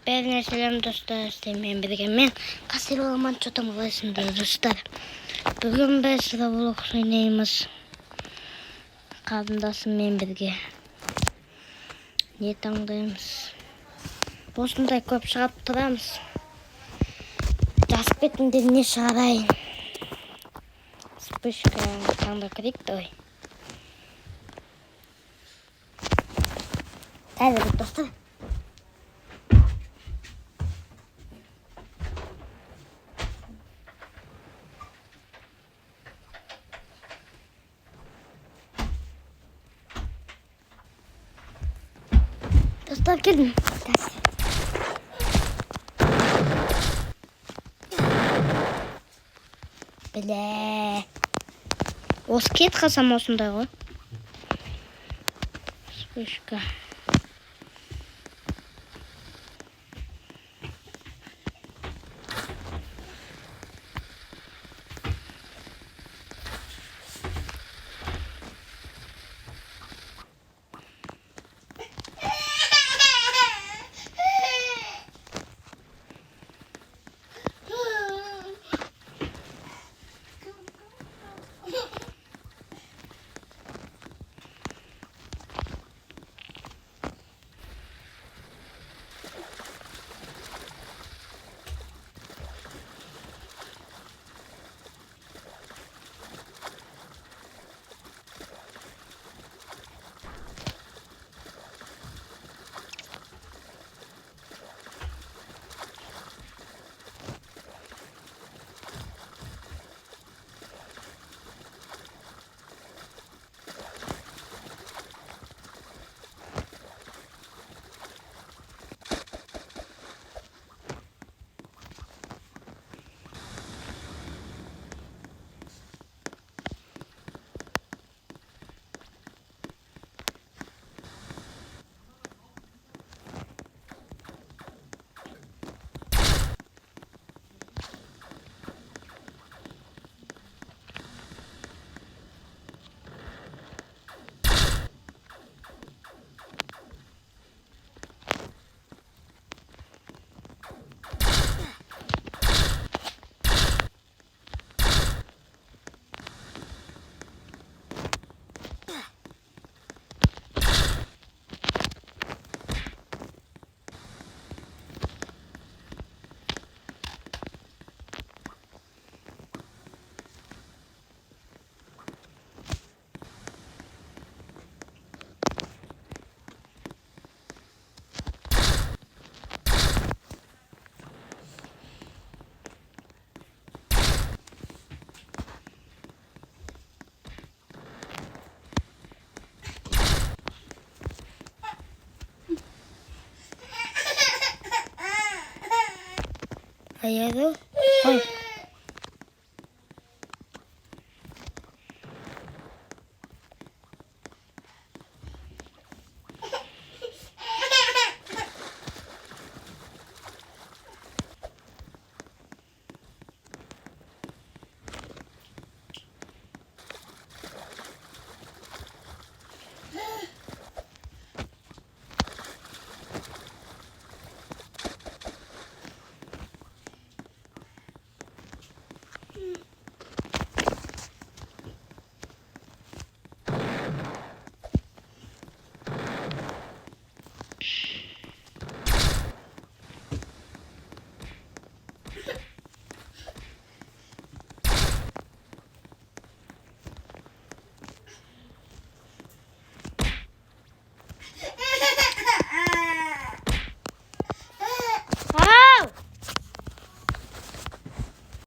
Бәріңе сәлем достар, сіздермен бірге мен Қасыр Оламан Чотам қалайсыңдар достар. Бүгін біз Roblox ойнаймыз. Қарындасыммен бірге. Не таңдаймыз? Осындай көп шығарып тұрамыз. Жазып кетіңдер, не шығарайын. Вспышка таңда кірейік той. Әзір достар. Dostlar gelin. Bile. Osket kasam olsun da o. Вспышка. Ayarı. Ay.